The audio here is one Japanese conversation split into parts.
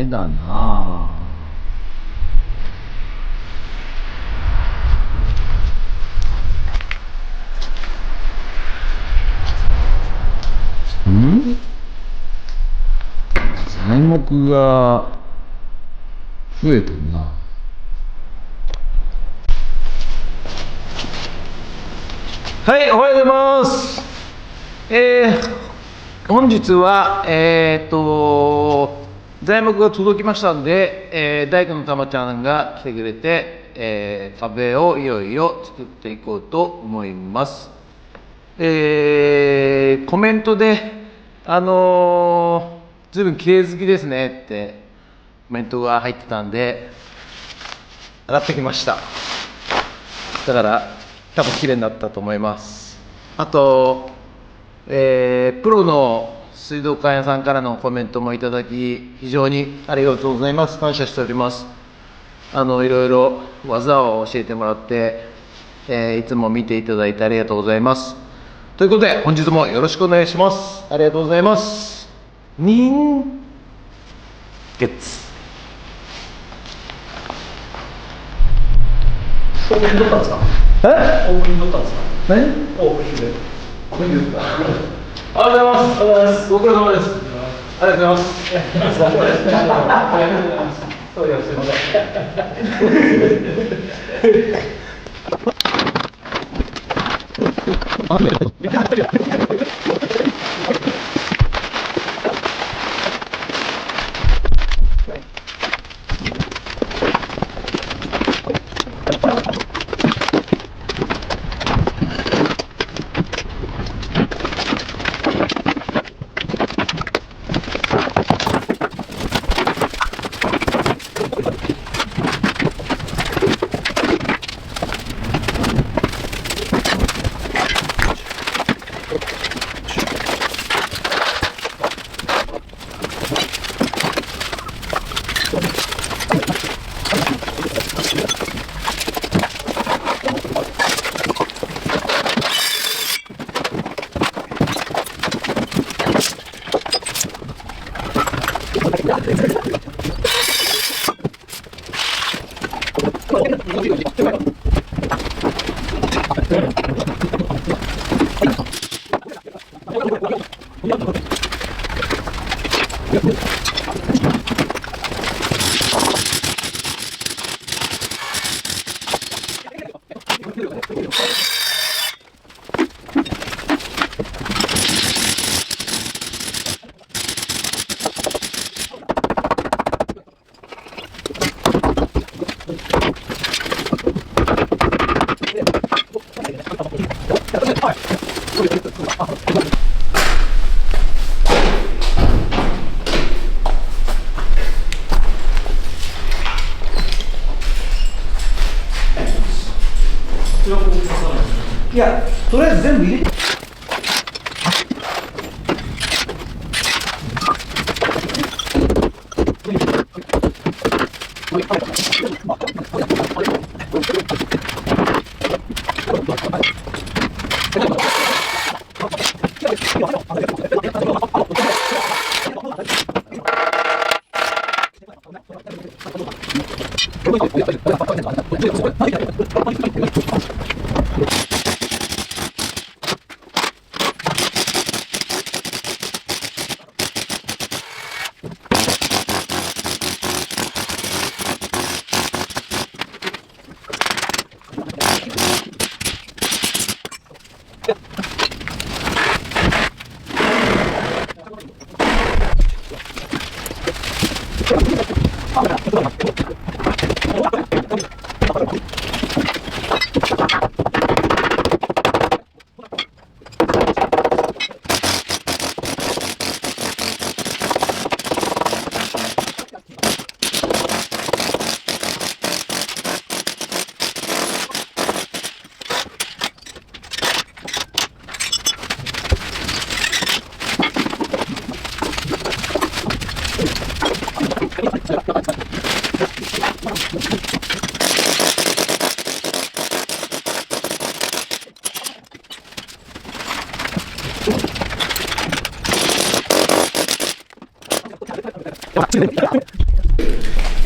だな。材木が増えてるな。はい、おはようございます。本日は材木が届きましたんで、大工のたまちゃんが来てくれて、壁をいよいよ作っていこうと思います。コメントでずいぶん綺麗好きですねってコメントが入ってたんで上がってきました。だから多分綺麗になったと思います。あと、プロの水道管屋さんからのコメントもいただき非常にありがとうございます。感謝しております。いろいろ技を教えてもらって、いつも見ていただいてありがとうございます。ということで本日もよろしくお願いします。ありがとうございます。人月オープニング撮ったんですか？オープニング撮ったんですか？何？オープニング。ありがとうございます。ご苦労様です。ありがとうございます。そうです。すみません。いや、とりあえず全部入れて。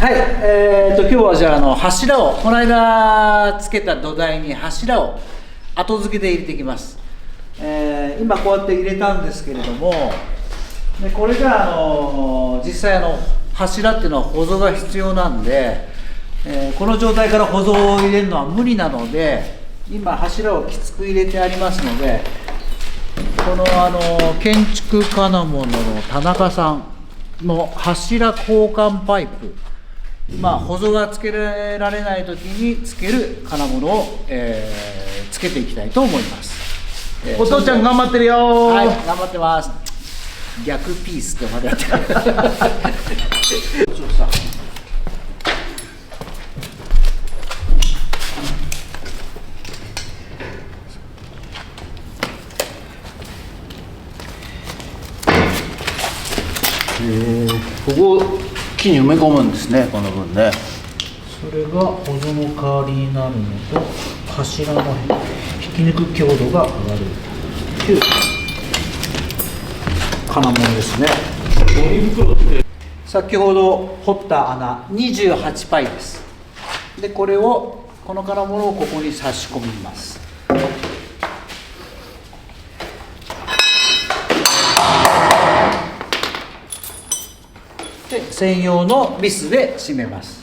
はい、今日はじゃあ柱をこの間つけた土台に柱を後付けで入れていきます。今こうやって入れたんですけれども、でこれが実際柱っていうのは保存が必要なんで、この状態から保存を入れるのは無理なので、今柱をきつく入れてありますので、この建築金物の田中さんの柱交換パイプ、保存がつけられない時につける金物を、つけていきたいと思います。お父ちゃん頑張ってるよー。はい、頑張ってます。逆ピースってまでやってる。ちょっとさ。ここ木に埋め込むんですね、この分ね。それが保存の代わりになるのと、柱の引き抜く強度が上がるという金物ですね。先ほど掘った穴28パイです。でこの金物をここに差し込みます。で専用のビスで締めます。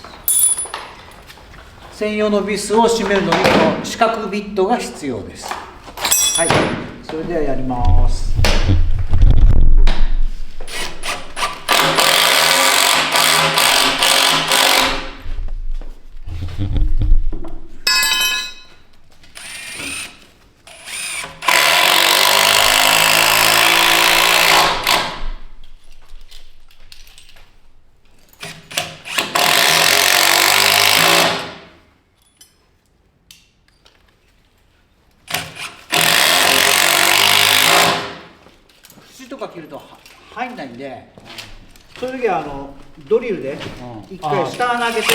専用のビスを締めるのにこの四角ビットが必要です。はい、それではやります。とか切ると入んないんで、そういう時はドリルで一回下穴開けて、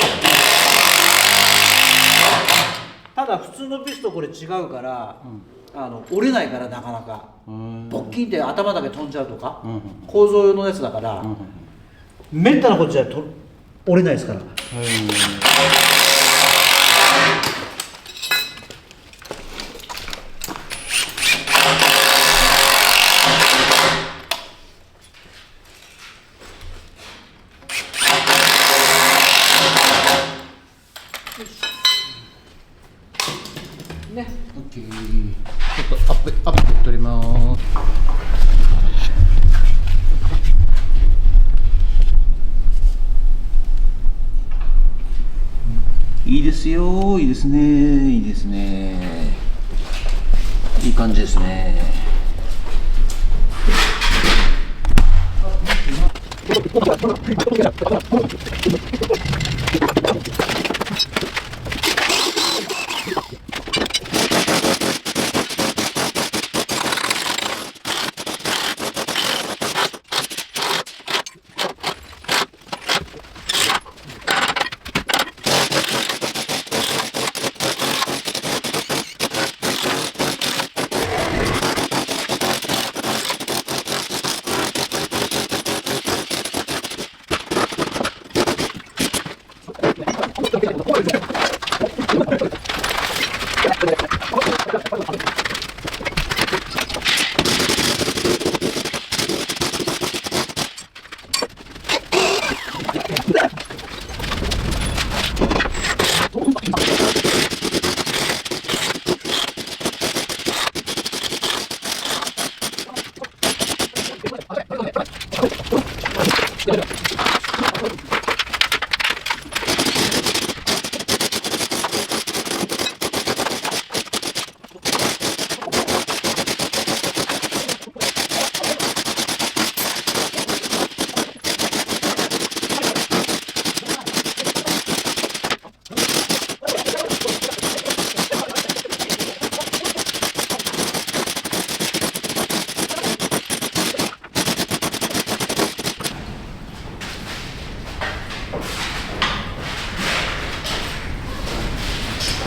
ただ普通のピスとこれ違うから、折れないからなかなかポッキンって頭だけ飛んじゃうとか、構造用のやつだから、めったなこっちは折れないですから。ね、OK。ちょっとアップ取ります。いいですよ、いいですね、いいですね。いい感じですね。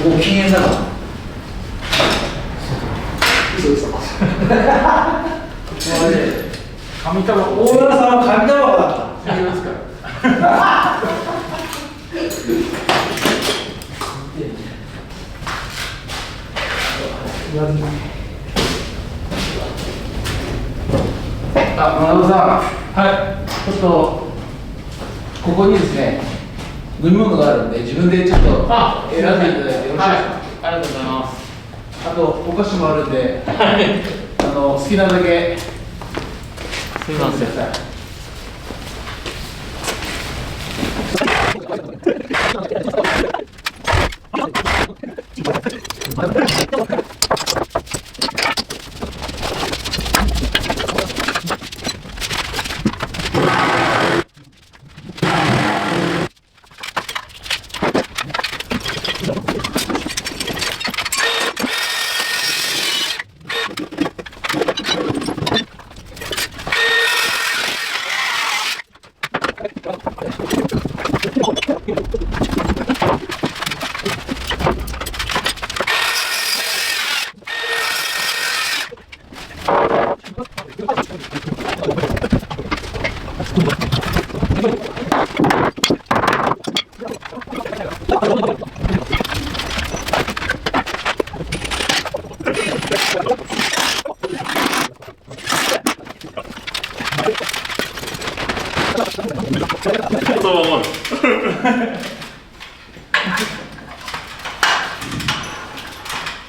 ここ禁煙だから。嘘嘘。紙タバコ。大村さんは紙タバコだった。いきますか。あ、学さん、はい、ちょっとここにですね、飲み物があるんで、自分でちょっと選んでいただいてよろしいですか。はい、ありがとうございます。あとお菓子もあるんで、好きなだけすみません。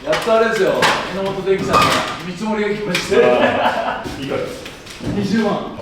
やっとあれですよ、榎本電機さんから見積もりが来まして、いかがですか。20万。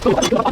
Thank you.